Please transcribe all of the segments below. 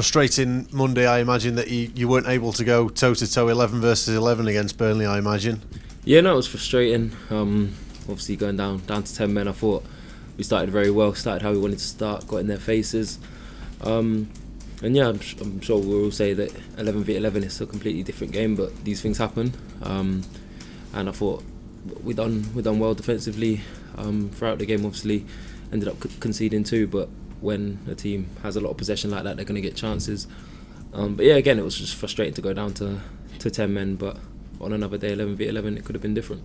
Frustrating Monday, I imagine, that you weren't able to go toe-to-toe 11 versus 11 against Burnley, I imagine. Yeah, no, it was frustrating. Obviously going down to 10 men, I thought we started very well, started how we wanted to start, got in their faces. And yeah, I'm sure we'll all say that 11 v 11 is a completely different game, but these things happen. And I thought we done well defensively throughout the game. Obviously, ended up conceding 2, but when a team has a lot of possession like that, they're going to get chances. But yeah, again, it was just frustrating to go down to 10 men, but on another day, 11 v 11, it could have been different.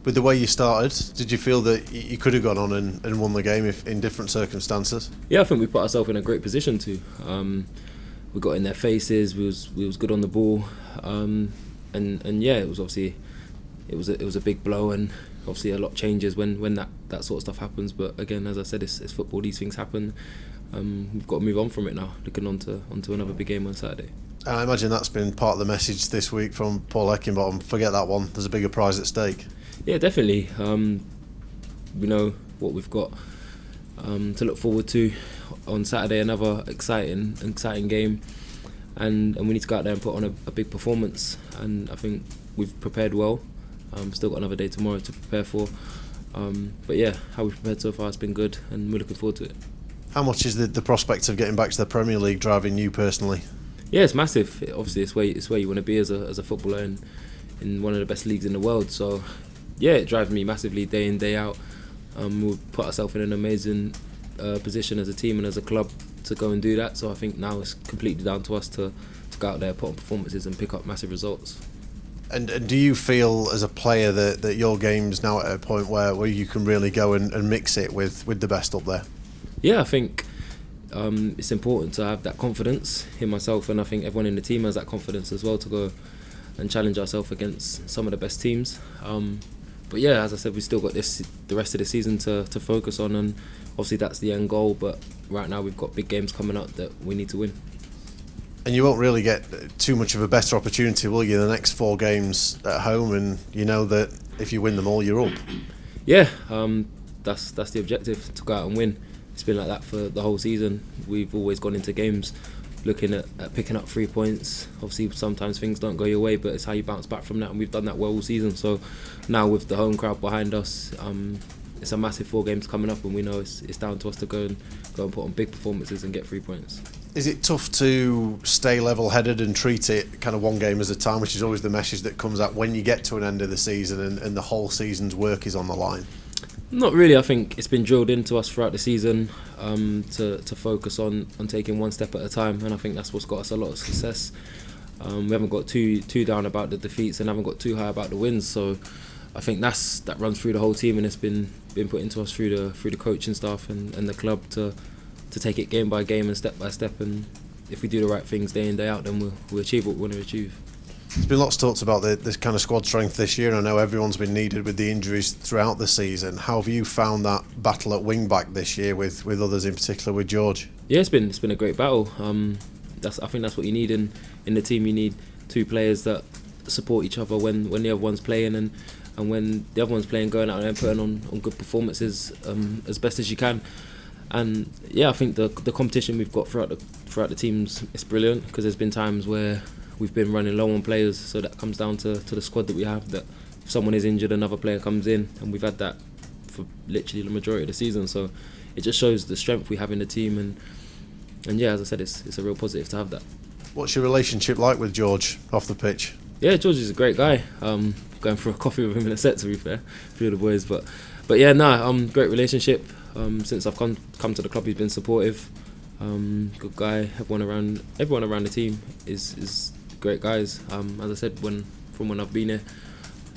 With the way you started, did you feel that you could have gone on and won the game if in different circumstances? Yeah, I think we put ourselves in a great position to. We got in their faces. We was good on the ball, and yeah, it was obviously it was a big blow, and obviously a lot changes when that sort of stuff happens. But again, as I said, it's football. These things happen. We've got to move on from it now. Looking onto another big game on Saturday. I imagine that's been part of the message this week from Paul Heckingbottom. Forget that one. There's a bigger prize at stake. Yeah, definitely. We know what we've got to look forward to on Saturday. Another exciting game, and we need to go out there and put on a big performance. And I think we've prepared well. Still got another day tomorrow to prepare for. But yeah, how we've prepared so far has been good, and we're looking forward to it. How much is the prospect of getting back to the Premier League driving you personally? Yeah, it's massive. Obviously, it's where you want to be as a footballer in one of the best leagues in the world. So yeah, it drives me massively day in, day out. We'll put ourselves in an amazing position as a team and as a club to go and do that. So I think now it's completely down to us to go out there, put on performances and pick up massive results. And do you feel as a player that your game's now at a point where you can really go and mix it with the best up there? Yeah, I think it's important to have that confidence in myself, and I think everyone in the team has that confidence as well to go and challenge ourselves against some of the best teams. But yeah, as I said, we've still got the rest of the season to focus on, and obviously that's the end goal. But right now we've got big games coming up that we need to win. And you won't really get too much of a better opportunity, will you? The next 4 games at home, and you know that if you win them all, you're up. Yeah, that's the objective, to go out and win. It's been like that for the whole season. We've always gone into games looking at picking up 3 points. Obviously, sometimes things don't go your way, but it's how you bounce back from that, and we've done that well all season. So now with the home crowd behind us, it's a massive 4 games coming up, and we know it's down to us to go and put on big performances and get 3 points. Is it tough to stay level-headed and treat it kind of one game at a time, which is always the message that comes out when you get to an end of the season and the whole season's work is on the line? Not really. I think it's been drilled into us throughout the season to focus on taking one step at a time, and I think that's what's got us a lot of success. We haven't got too down about the defeats and haven't got too high about the wins, so I think that runs through the whole team, and it's been put into us through the coaching staff and the club to take it game by game and step by step, and if we do the right things day in, day out, then we'll achieve what we want to achieve. There's been lots talked about this kind of squad strength this year, and I know everyone's been needed with the injuries throughout the season. How have you found that battle at wing back this year with others, in particular with George? Yeah, it's been a great battle. I think that's what you need in the team. You need 2 players that support each other when the other one's playing, and when the other one's playing, going out there and putting on good performances as best as you can. And yeah, I think the competition we've got throughout the teams is brilliant, because there's been times where we've been running low on players, so that comes down to the squad that we have, that if someone is injured, another player comes in, and we've had that for literally the majority of the season. So it just shows the strength we have in the team, and yeah, as I said, it's a real positive to have that. What's your relationship like with George off the pitch? Yeah, George is a great guy. Going for a coffee with him in a set, to be fair, a few of the boys, but yeah, great relationship. Since I've come to the club, he's been supportive. Good guy. Everyone around the team is great guys. As I said, from when I've been here,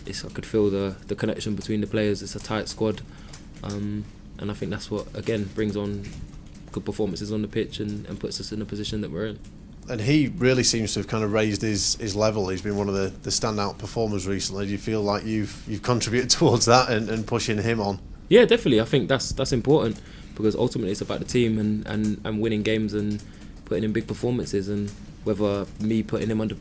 I could feel the connection between the players. It's a tight squad, and I think that's what again brings on good performances on the pitch and puts us in the position that we're in. And he really seems to have kind of raised his level. He's been one of the standout performers recently. Do you feel like you've contributed towards that and pushing him on? Yeah, definitely. I think that's important, because ultimately it's about the team and winning games and putting in big performances, and whether me putting him under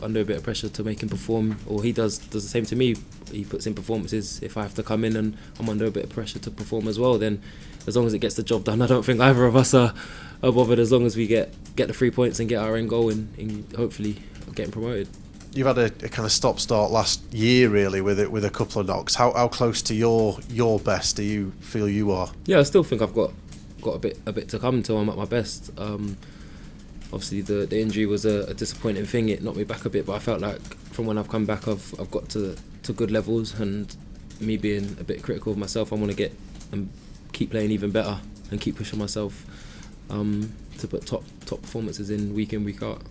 a bit of pressure to make him perform, or he does the same to me. He puts in performances. If I have to come in and I'm under a bit of pressure to perform as well, then as long as it gets the job done, I don't think either of us are bothered, as long as we get the 3 points and get our end goal and hopefully getting promoted. You've had a kind of stop-start last year, really, with a couple of knocks. How close to your best do you feel you are? Yeah, I still think I've got a bit to come until I'm at my best. Obviously, the injury was a disappointing thing. It knocked me back a bit, but I felt like from when I've come back, I've got to good levels. And me being a bit critical of myself, I want to get and keep playing even better and keep pushing myself to put top performances in, week out.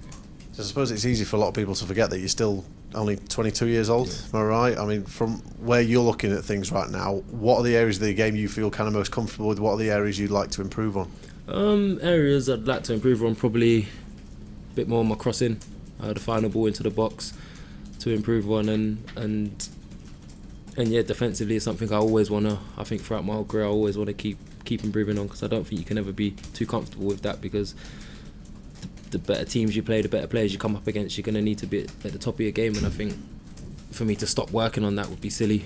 So I suppose it's easy for a lot of people to forget that you're still only 22 years old. Yeah. Am I right? I mean, from where you're looking at things right now, what are the areas of the game you feel kind of most comfortable with? What are the areas you'd like to improve on? Areas I'd like to improve on, probably a bit more on my crossing, the final ball into the box to improve on, and yeah, defensively is something I always want to. I think throughout my whole career, I always want to keep improving on, because I don't think you can ever be too comfortable with that, because the better teams you play, the better players you come up against, you're going to need to be at the top of your game, and I think for me to stop working on that would be silly.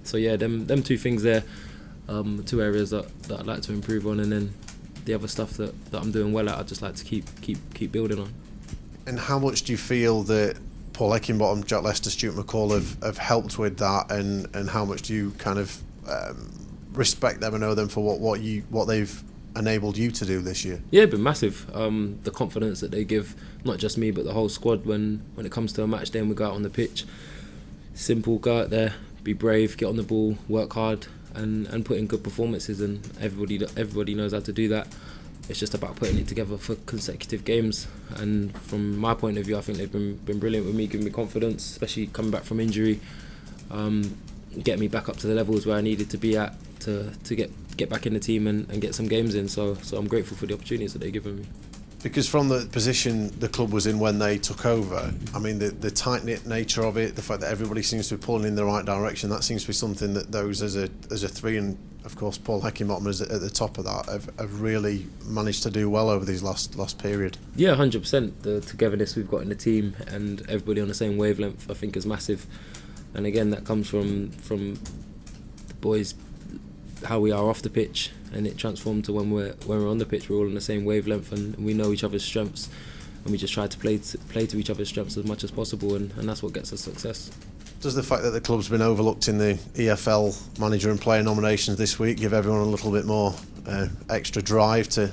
So yeah, them two things there, two areas that I'd like to improve on, and then the other stuff that I'm doing well at, I'd just like to keep building on. And how much do you feel that Paul Heckingbottom, Jack Lester, Stuart McCall have helped with that, and how much do you kind of respect them and know them for what they've enabled you to do this year? Yeah, been massive. The confidence that they give, not just me but the whole squad, when it comes to a match day and we go out on the pitch. Simple, go out there, be brave, get on the ball, work hard, and put in good performances, and everybody knows how to do that. It's just about putting it together for consecutive games, and from my point of view, I think they've been brilliant with me, giving me confidence, especially coming back from injury, getting me back up to the levels where I needed to be at to get back in the team and get some games in. So I'm grateful for the opportunities that they've given me. Because from the position the club was in when they took over, I mean, the tight-knit nature of it, the fact that everybody seems to be pulling in the right direction, that seems to be something that those as a three, and of course Paul Heckingbottom is at the top of that, have really managed to do well over these last period. Yeah, 100%. The togetherness we've got in the team and everybody on the same wavelength, I think, is massive. And again, that comes from the boys, how we are off the pitch, and it transformed to when we're on the pitch, we're all on the same wavelength, and we know each other's strengths, and we just try to play to each other's strengths as much as possible, and that's what gets us success. Does the fact that the club's been overlooked in the EFL Manager and Player nominations this week give everyone a little bit more extra drive to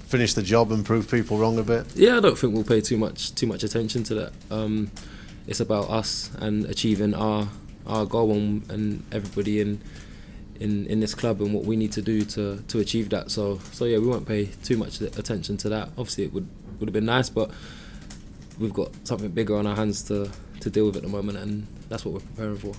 finish the job and prove people wrong a bit? Yeah, I don't think we'll pay too much attention to that. It's about us and achieving our goal, and everybody in this club and what we need to do to achieve that. So yeah, we won't pay too much attention to that. Obviously it would have been nice, but we've got something bigger on our hands to deal with at the moment, and that's what we're preparing for.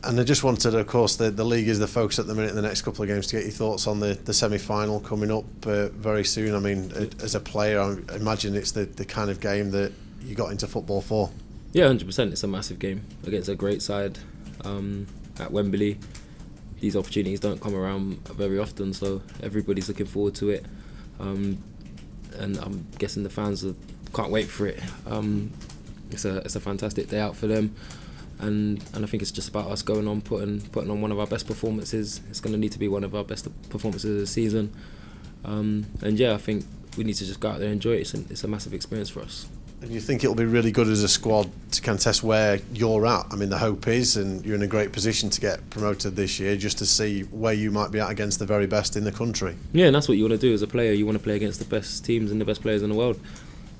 And I just wanted, of course, the league is the focus at the minute in the next couple of games, to get your thoughts on the semi-final coming up very soon. I mean, as a player, I imagine it's the kind of game that you got into football for. Yeah, 100%. It's a massive game against a great side at Wembley. These opportunities don't come around very often, so everybody's looking forward to it, and I'm guessing the fans can't wait for it. It's a fantastic day out for them, and I think it's just about us going on, putting on one of our best performances. It's going to need to be one of our best performances of the season, and yeah, I think we need to just go out there and enjoy it. It's a massive experience for us. And you think it'll be really good as a squad to kind of test where you're at? I mean, the hope is, and you're in a great position to get promoted this year, just to see where you might be at against the very best in the country. Yeah, and that's what you want to do as a player. You want to play against the best teams and the best players in the world,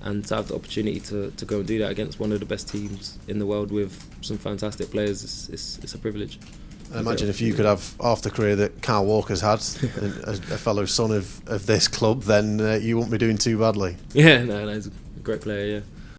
and to have the opportunity to go and do that against one of the best teams in the world with some fantastic players, it's a privilege. I imagine if you could have half the career that Carl Walker's had, a fellow son of this club, then you won't be doing too badly. Yeah, no, he's a great player, yeah.